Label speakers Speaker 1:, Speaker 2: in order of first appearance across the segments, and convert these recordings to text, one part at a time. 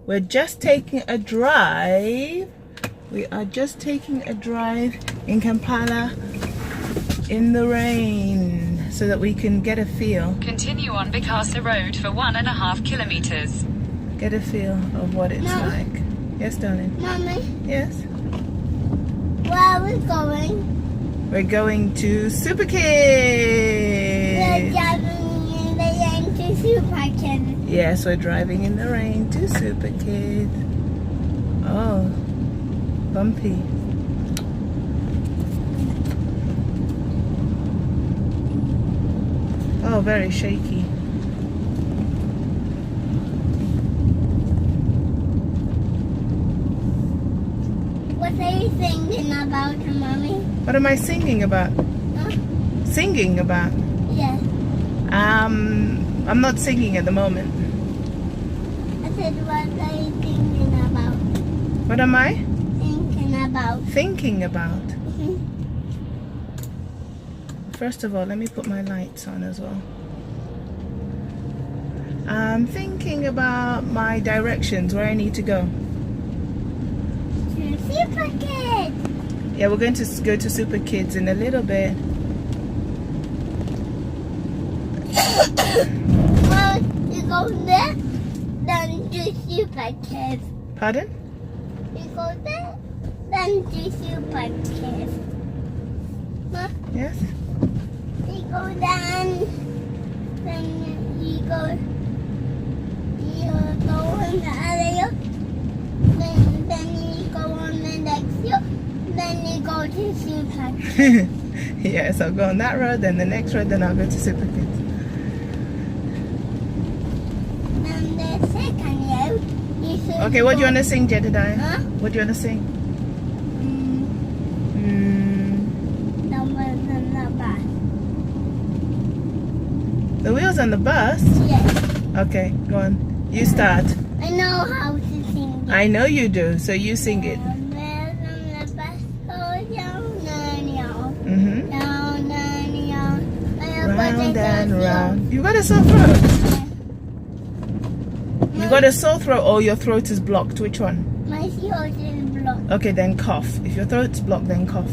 Speaker 1: We're just taking a drive. We are just taking a drive in Kampala in the rain so that we can get a feel.
Speaker 2: Continue on Bikasa Road for 1.5 kilometers.
Speaker 1: Get a feel of what it's like. Yes, darling.
Speaker 3: Mommy,
Speaker 1: Yes.
Speaker 3: where are we going?
Speaker 1: We're going to Super
Speaker 3: We're
Speaker 1: Kids.
Speaker 3: driving in the rain to Super Kids.
Speaker 1: Yes, we're driving in the rain to Super Kids. Oh, bumpy. Oh, very shaky.
Speaker 3: What are you thinking about, Mommy?
Speaker 1: What am I singing about?
Speaker 3: Huh?
Speaker 1: Singing about?
Speaker 3: Yes.
Speaker 1: I'm not singing at the moment.
Speaker 3: I said, what are you thinking about?
Speaker 1: What am I
Speaker 3: Thinking about.
Speaker 1: thinking about?
Speaker 3: Mhm.
Speaker 1: First of all, let me put my lights on as well. I'm thinking about my directions, where I need to go.
Speaker 3: To Super Kids.
Speaker 1: Yeah, we're going to go to Super Kids in a little bit.
Speaker 3: Well, you go there, then to Super Kids.
Speaker 1: Pardon?
Speaker 3: You go there, then to Super Kids. Huh?
Speaker 1: Yes?
Speaker 3: You go down, then you go in the area, then you go on the next hill, then you go to Super Kids.
Speaker 1: Yes, I'll go on that road, then the next road, then I'll go to Super Kids.
Speaker 3: Then the second hill, you should
Speaker 1: Okay, what do you want to sing, Jedediah?
Speaker 3: Huh?
Speaker 1: What do you want to sing?
Speaker 3: The ones on the bus.
Speaker 1: The wheels on the bus?
Speaker 3: Yes,
Speaker 1: Okay, go on. You start.
Speaker 3: I know how to sing it.
Speaker 1: I know you do, so you sing it.
Speaker 3: The wheels on the bus go down and down.
Speaker 1: Mm-hmm.
Speaker 3: Down and down.
Speaker 1: Round and round. You got a sore throat? You got a sore throat or your throat is blocked? Which one?
Speaker 3: My throat is blocked.
Speaker 1: Okay, then cough. If your throat's blocked, then cough.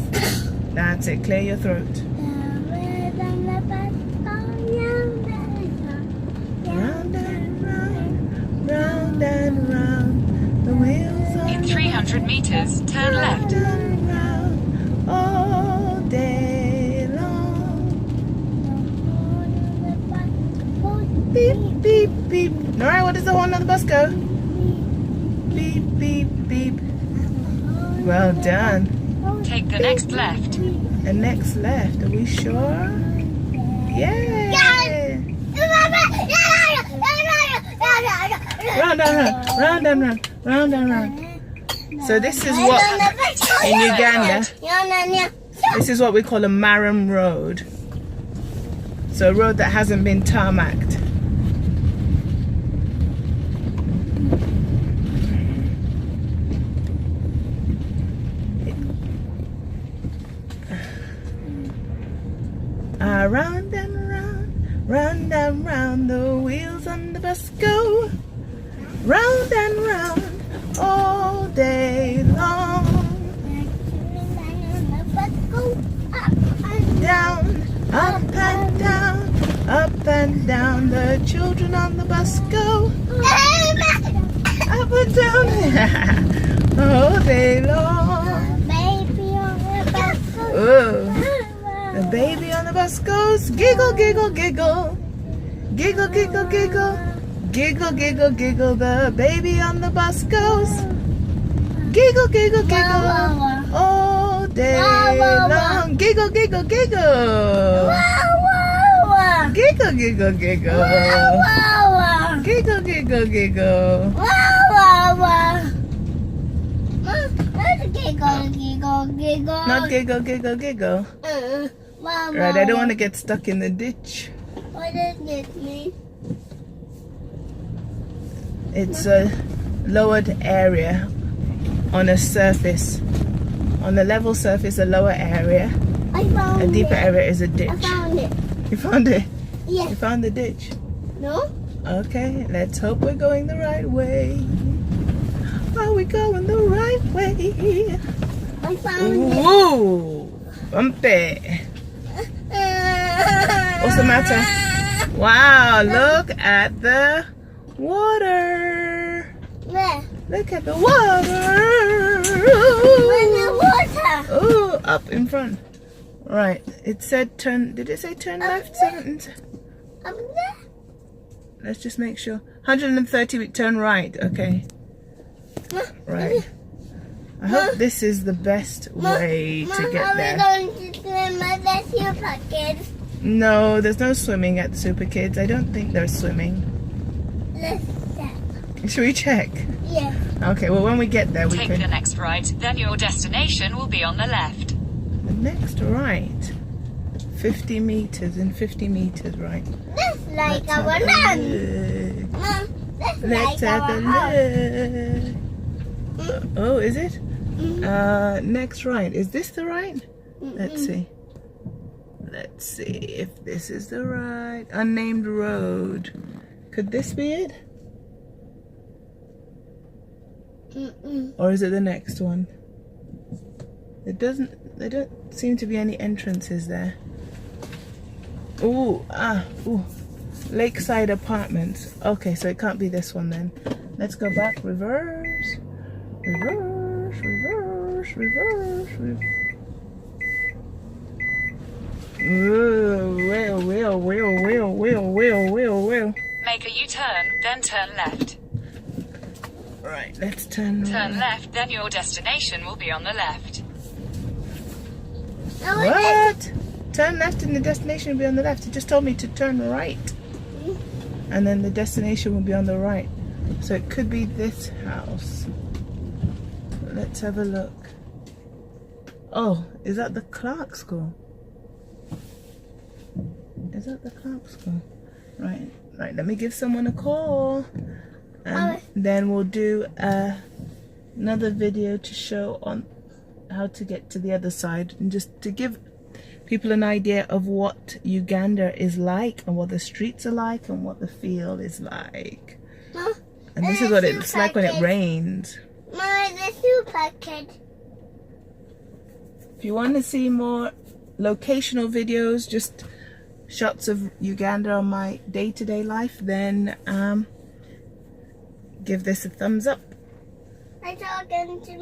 Speaker 1: That's it. Clear your throat.
Speaker 3: The wheels on the bus go round and round.
Speaker 1: Round and round, round and round. The wheels on
Speaker 2: In 300 meters, turn left.
Speaker 1: and round all day long. Beep, beep, beep. Nora, what does the horn on the bus go? Beep, beep, beep. Well done.
Speaker 2: Take the next left.
Speaker 1: And next left. Are we sure? Yeah. Round and round, round and round, round and round. So this is what in Uganda. This is what we call a Maram road. So a road that hasn't been tarmacked. Round and round, the wheels on the bus go. Round and round, all day long. Down, up and down, up and down. The children on the bus go. Up and down, all day long. Oh. The baby on the bus goes giggle, giggle, giggle. Giggle, giggle, giggle. Giggle, giggle, giggle. The baby on the bus goes giggle, giggle, giggle. All day long. Giggle, giggle, giggle. Giggle, giggle, giggle. Giggle, giggle, giggle. Not giggle, giggle, giggle. Right, I don't want to get stuck in the ditch.
Speaker 3: What does this mean?
Speaker 1: It's a lowered area on a surface. On the level surface, a lower area.
Speaker 3: I found
Speaker 1: A deeper
Speaker 3: it.
Speaker 1: area is a ditch.
Speaker 3: I found it.
Speaker 1: You found it?
Speaker 3: Yes.
Speaker 1: You found the ditch?
Speaker 3: No?
Speaker 1: Okay, let's hope we're going the right way. going the right way.
Speaker 3: I found it.
Speaker 1: Whoa! Bumpy. What's the matter? Wow, look at the water.
Speaker 3: Where?
Speaker 1: Look at the water.
Speaker 3: Where's the water?
Speaker 1: Oh, up in front. Right. It said turn. Did it say turn left?
Speaker 3: Up there?
Speaker 1: Let's just make sure. 130, turn right. Okay. Right. I hope this is the best way to get there.
Speaker 3: Are we going to swim at the super kids?
Speaker 1: No, there's no swimming at the Super Kids. I don't think there's swimming.
Speaker 3: Let's check.
Speaker 1: Should we check?
Speaker 3: Yeah.
Speaker 1: Okay, well when we get there we
Speaker 2: Take
Speaker 1: can...
Speaker 2: the next right, then your destination will be on the left.
Speaker 1: The next right. 50 meters and 50 meters, right.
Speaker 3: That's like
Speaker 1: Let's
Speaker 3: our
Speaker 1: have a
Speaker 3: land.
Speaker 1: look.
Speaker 3: Mom, that's
Speaker 1: Let's
Speaker 3: like
Speaker 1: have
Speaker 3: our
Speaker 1: a
Speaker 3: house.
Speaker 1: look. Oh, is it? Next right. Is this the right? Let's see. Let's see if this is the right unnamed road. Could this be it? Or is it the next one? It doesn't. There don't seem to be any entrances there. Ooh, Lakeside Apartments. Okay, so it can't be this one then. Let's go back. Reverse. Reverse. Reverse. Reverse. Reverse. Wheel.
Speaker 2: Make a U-turn, then turn left.
Speaker 1: Right, let's turn
Speaker 2: Turn left, then your destination will be on the left.
Speaker 1: What? Turn left and the destination will be on the left. It just told me to turn right. And then the destination will be on the right. So it could be this house. Let's have a look. Oh, is that the Clark School? Is that the Clark School? Right, let me give someone a call. And then we'll do another video to show on how to get to the other side, and just to give people an idea of what Uganda is like and what the streets are like and what the feel is like. And this is what it's like when it rains.
Speaker 3: Mom, the super kid.
Speaker 1: If you want to see more locational videos, just shots of Uganda on my day-to-day life, then give this a thumbs up.
Speaker 3: I'm talking to